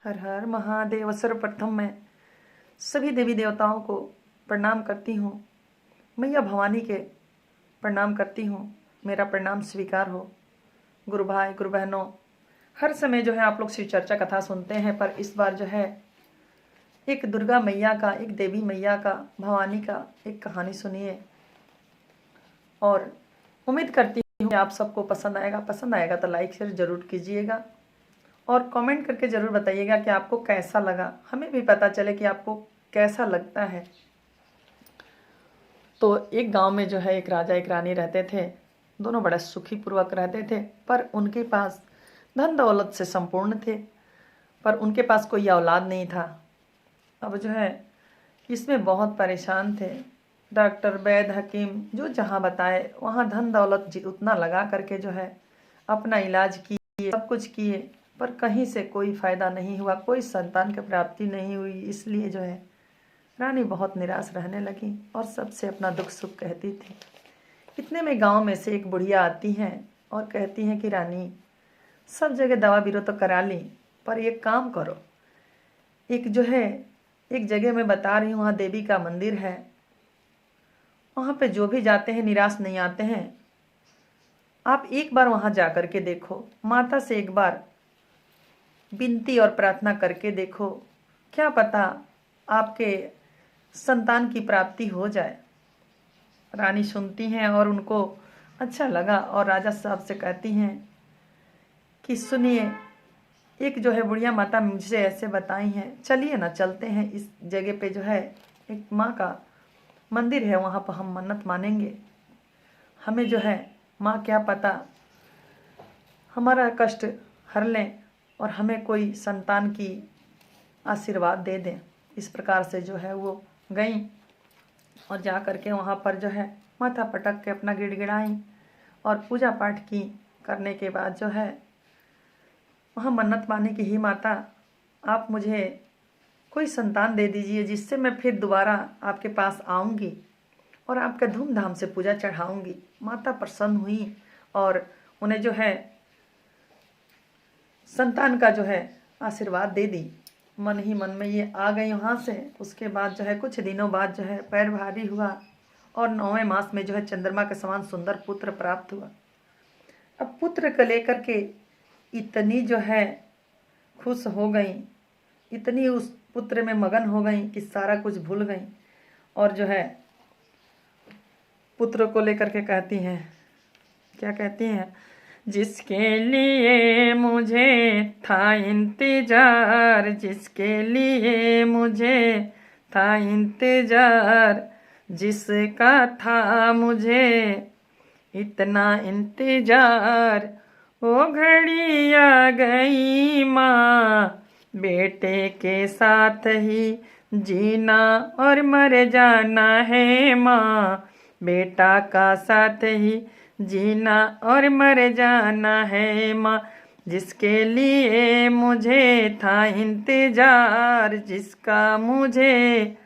हर हर महादेव। सर्वप्रथम मैं सभी देवी देवताओं को प्रणाम करती हूँ। मैया भवानी के प्रणाम करती हूँ। मेरा प्रणाम स्वीकार हो। गुरु भाई गुरु बहनों, हर समय जो है आप लोग शिव चर्चा कथा सुनते हैं, पर इस बार जो है एक दुर्गा मैया का, एक देवी मैया का, भवानी का एक कहानी सुनिए और उम्मीद करती हूँ कि आप सबको पसंद आएगा। पसंद आएगा तो लाइक शेयर ज़रूर कीजिएगा और कमेंट करके ज़रूर बताइएगा कि आपको कैसा लगा, हमें भी पता चले कि आपको कैसा लगता है। तो एक गांव में जो है एक राजा एक रानी रहते थे। दोनों बड़ा सुखी पूर्वक रहते थे, पर उनके पास धन दौलत से संपूर्ण थे, पर उनके पास कोई औलाद नहीं था। अब जो है इसमें बहुत परेशान थे। डॉक्टर वैद्य हकीम जो जहाँ बताए वहाँ धन दौलत उतना लगा करके जो है अपना इलाज किए, सब कुछ किए, पर कहीं से कोई फ़ायदा नहीं हुआ, कोई संतान की प्राप्ति नहीं हुई। इसलिए जो है रानी बहुत निराश रहने लगी और सबसे अपना दुख सुख कहती थी। इतने में गांव में से एक बुढ़िया आती हैं और कहती हैं कि रानी, सब जगह दवा बीरो तो करा ली, पर एक काम करो, एक जो है एक जगह मैं बता रही हूँ, वहाँ देवी का मंदिर है, वहाँ पे जो भी जाते हैं निराश नहीं आते हैं। आप एक बार वहाँ जा कर के देखो, माता से एक बार विनती और प्रार्थना करके देखो, क्या पता आपके संतान की प्राप्ति हो जाए। रानी सुनती हैं और उनको अच्छा लगा और राजा साहब से कहती हैं कि सुनिए, एक जो है बुढ़िया माता मुझसे ऐसे बताई हैं, चलिए ना चलते हैं, इस जगह पे जो है एक माँ का मंदिर है, वहाँ पर हम मन्नत मानेंगे। हमें जो है माँ क्या पता हमारा कष्ट हर लें और हमें कोई संतान की आशीर्वाद दे दें। इस प्रकार से जो है वो गई और जा कर के वहाँ पर जो है माथा पटक के अपना गिड़गिड़ाई और पूजा पाठ की। करने के बाद जो है वहाँ मन्नत माने कि ही माता, आप मुझे कोई संतान दे दीजिए जिससे मैं फिर दोबारा आपके पास आऊँगी और आपके धूमधाम से पूजा चढ़ाऊँगी। माता प्रसन्न हुई और उन्हें जो है संतान का जो है आशीर्वाद दे दी। मन ही मन में ये आ गई वहाँ से। उसके बाद जो है कुछ दिनों बाद जो है पैर भारी हुआ और 9वें मास में जो है चंद्रमा के समान सुंदर पुत्र प्राप्त हुआ। अब पुत्र को लेकर के इतनी जो है खुश हो गई, इतनी उस पुत्र में मगन हो गई कि सारा कुछ भूल गई और जो है पुत्र को लेकर के कहती हैं, क्या कहती हैं, जिसके लिए मुझे था इंतजार, जिसके लिए मुझे था इंतजार, जिसका था मुझे इतना इंतजार, वो घड़ी आ गई माँ, बेटे के साथ ही जीना और मर जाना है माँ, बेटा का साथ ही जीना और मर जाना है माँ, जिसके लिए मुझे था इंतजार, जिसका मुझे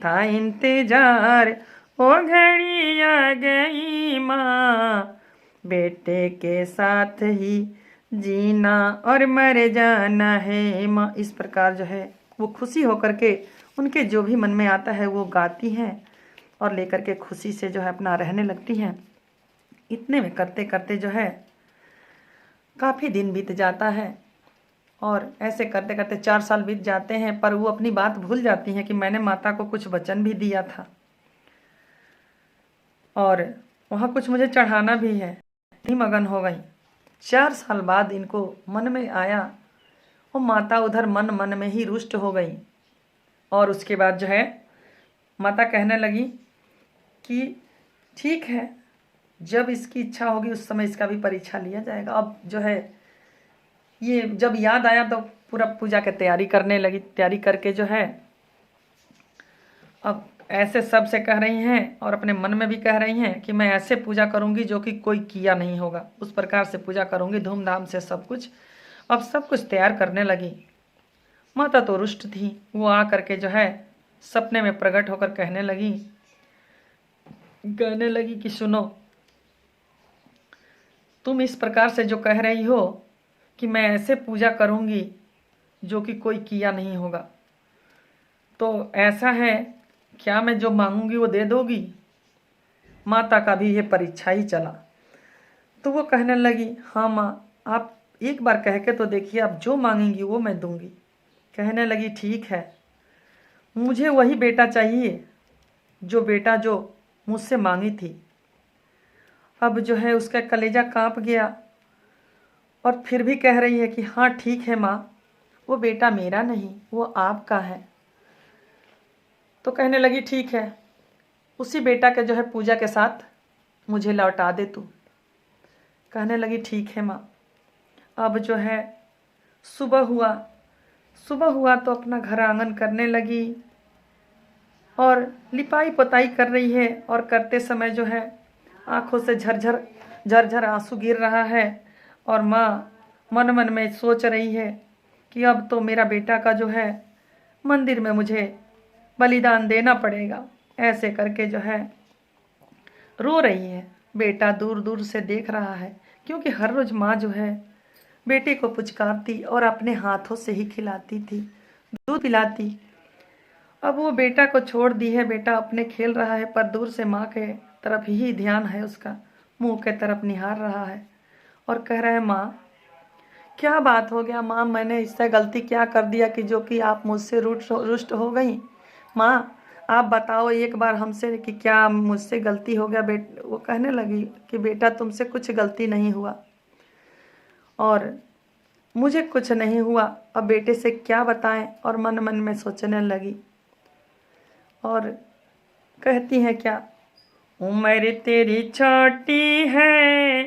था इंतजार, वो घड़ी आ गई माँ, बेटे के साथ ही जीना और मर जाना है माँ। इस प्रकार जो है वो खुशी होकर के उनके जो भी मन में आता है वो गाती हैं और लेकर के खुशी से जो है अपना रहने लगती हैं। इतने में करते करते जो है काफ़ी दिन बीत जाता है और ऐसे करते करते 4 साल बीत जाते हैं, पर वो अपनी बात भूल जाती हैं कि मैंने माता को कुछ वचन भी दिया था और वहाँ कुछ मुझे चढ़ाना भी है। इतनी मगन हो गई। 4 साल बाद इनको मन में आया और माता उधर मन मन में ही रुष्ट हो गई और उसके बाद जो है माता कहने लगी कि ठीक है, जब इसकी इच्छा होगी उस समय इसका भी परीक्षा लिया जाएगा। अब जो है ये जब याद आया तो पूरा पूजा की तैयारी करने लगी। तैयारी करके जो है अब ऐसे सब से कह रही हैं और अपने मन में भी कह रही हैं कि मैं ऐसे पूजा करूंगी जो कि कोई किया नहीं होगा, उस प्रकार से पूजा करूंगी धूमधाम से सब कुछ। अब सब कुछ तैयार करने लगी। माता तो रुष्ट थी। वो आ करके जो है सपने में प्रकट होकर कहने लगी कि सुनो, तुम इस प्रकार से जो कह रही हो कि मैं ऐसे पूजा करूंगी जो कि कोई किया नहीं होगा। तो ऐसा है, क्या मैं जो मांगूंगी वो दे दोगी? माता का भी ये परीक्षा ही चला। तो वो कहने लगी, हाँ माँ, आप एक बार कह के तो देखिए, आप जो मांगेंगी वो मैं दूंगी। कहने लगी, ठीक है, मुझे वही बेटा चाहिए जो मुझसे मांगी थी। अब जो है उसका कलेजा कांप गया और फिर भी कह रही है कि हाँ ठीक है माँ, वो बेटा मेरा नहीं, वो आपका है। तो कहने लगी, ठीक है, उसी बेटा के जो है पूजा के साथ मुझे लौटा दे तू। कहने लगी, ठीक है माँ। अब जो है सुबह हुआ तो अपना घर आंगन करने लगी और लिपाई पोताई कर रही है। और करते समय जो है आंखों से झरझर आंसू गिर रहा है। और माँ मन मन में सोच रही है कि अब तो मेरा बेटा का जो है मंदिर में मुझे बलिदान देना पड़ेगा। ऐसे करके जो है रो रही है। बेटा दूर दूर से देख रहा है, क्योंकि हर रोज माँ जो है बेटे को पुचकारती और अपने हाथों से ही खिलाती थी, दूध पिलाती। अब वो बेटा को छोड़ दी है, बेटा अपने खेल रहा है, पर दूर से माँ के तरफ ही ध्यान है उसका, मुंह के तरफ निहार रहा है और कह रहा है, माँ क्या बात हो गया माँ, मैंने इससे गलती क्या कर दिया कि जो कि आप मुझसे रुष्ट हो गई? माँ आप बताओ एक बार हमसे कि क्या मुझसे गलती हो गया? वो कहने लगी कि बेटा तुमसे कुछ गलती नहीं हुआ और मुझे कुछ नहीं हुआ, अब बेटे से क्या बताएं। और मन मन में सोचने लगी और कहती है, क्या उम्र तेरी छोटी है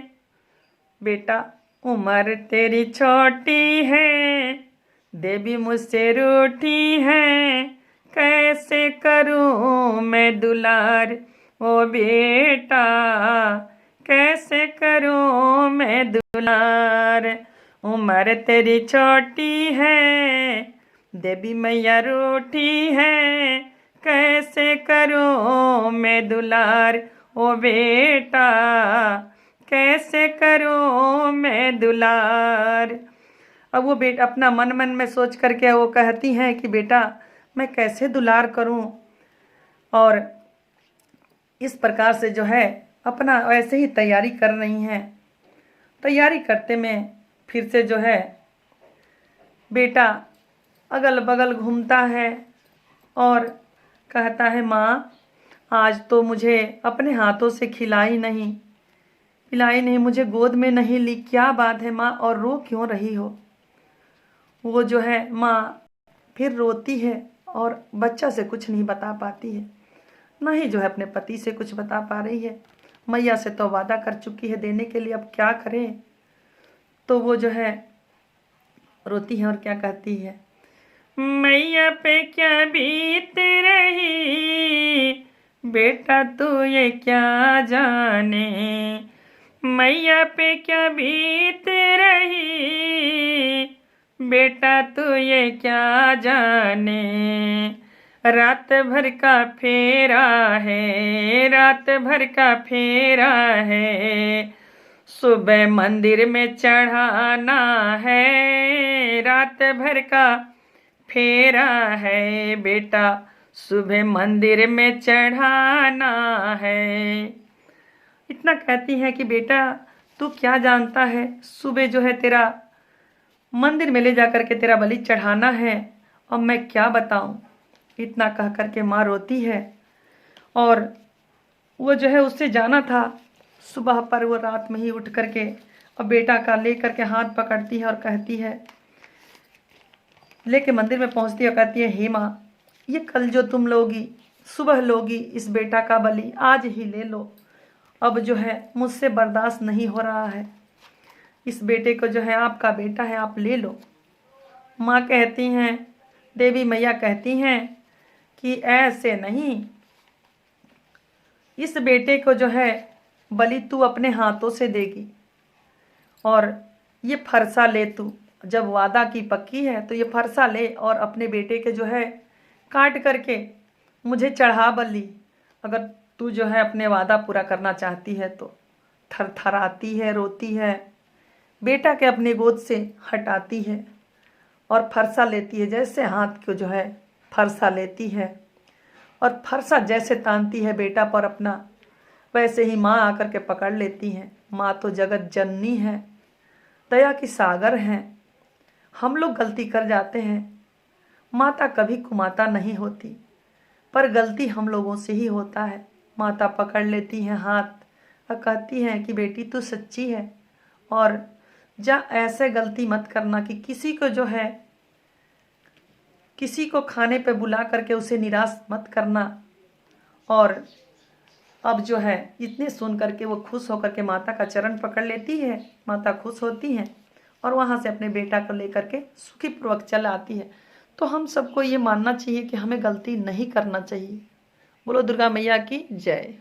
बेटा, उम्र तेरी छोटी है, देवी मुझसे रूठी है, कैसे करूं मैं दुलार ओ बेटा, कैसे करूं मैं दुलार। उम्र तेरी छोटी है, देवी मैया रूठी है, कैसे करूं मैं दुलार ओ बेटा, कैसे करूं मैं दुलार। अब वो बेटा अपना मन मन में सोच करके वो कहती हैं कि बेटा मैं कैसे दुलार करूं। और इस प्रकार से जो है अपना वैसे ही तैयारी कर रही हैं। तैयारी करते में फिर से जो है बेटा अगल बगल घूमता है और कहता है, माँ आज तो मुझे अपने हाथों से पिलाई नहीं, मुझे गोद में नहीं ली, क्या बात है माँ, और रो क्यों रही हो? वो जो है माँ फिर रोती है और बच्चा से कुछ नहीं बता पाती है, ना ही जो है अपने पति से कुछ बता पा रही है। मैया से तो वादा कर चुकी है देने के लिए, अब क्या करें। तो वो जो है रोती है और क्या कहती है, मैया पे क्या बीत रही बेटा तू ये क्या जाने, मैया पे क्या बीत रही बेटा तू ये क्या जाने, रात भर का फेरा है, रात भर का फेरा है, सुबह मंदिर में चढ़ाना है, रात भर का फेरा है बेटा, सुबह मंदिर में चढ़ाना है। इतना कहती है कि बेटा तू क्या जानता है, सुबह जो है तेरा मंदिर में ले जाकर के तेरा बलि चढ़ाना है, और मैं क्या बताऊं। इतना कह करके माँ रोती है। और वो जो है उससे जाना था सुबह, पर वो रात में ही उठ करके और बेटा का ले करके हाथ पकड़ती है और कहती है, लेके मंदिर में पहुंचती है और कहती है, हे माँ ये कल जो तुम लोगी सुबह लोगी इस बेटा का बलि आज ही ले लो, अब जो है मुझसे बर्दाश्त नहीं हो रहा है, इस बेटे को जो है आपका बेटा है आप ले लो। माँ कहती हैं, देवी मैया कहती हैं कि ऐसे नहीं, इस बेटे को जो है बलि तू अपने हाथों से देगी और ये फरसा ले, तू जब वादा की पक्की है तो ये फरसा ले और अपने बेटे के जो है काट करके मुझे चढ़ा बलि। अगर तू जो है अपने वादा पूरा करना चाहती है तो थरथराती है, रोती है, बेटा के अपने गोद से हटाती है और फरसा लेती है, जैसे हाथ को जो है फरसा लेती है और फरसा जैसे तानती है बेटा पर अपना, वैसे ही माँ आकर के पकड़ लेती है। माँ तो जगत जननी है, दया की सागर है। हम लोग गलती कर जाते हैं, माता कभी कुमाता नहीं होती, पर गलती हम लोगों से ही होता है। माता पकड़ लेती हैं हाथ और कहती हैं कि बेटी तू सच्ची है, और जा ऐसे गलती मत करना कि किसी को जो है किसी को खाने पे बुला करके उसे निराश मत करना। और अब जो है इतने सुन करके वो खुश होकर के माता का चरण पकड़ लेती है। माता खुश होती हैं और वहाँ से अपने बेटा को लेकर के सुखीपूर्वक चल आती है। तो हम सबको ये मानना चाहिए कि हमें गलती नहीं करना चाहिए। बोलो दुर्गा मैया की जय।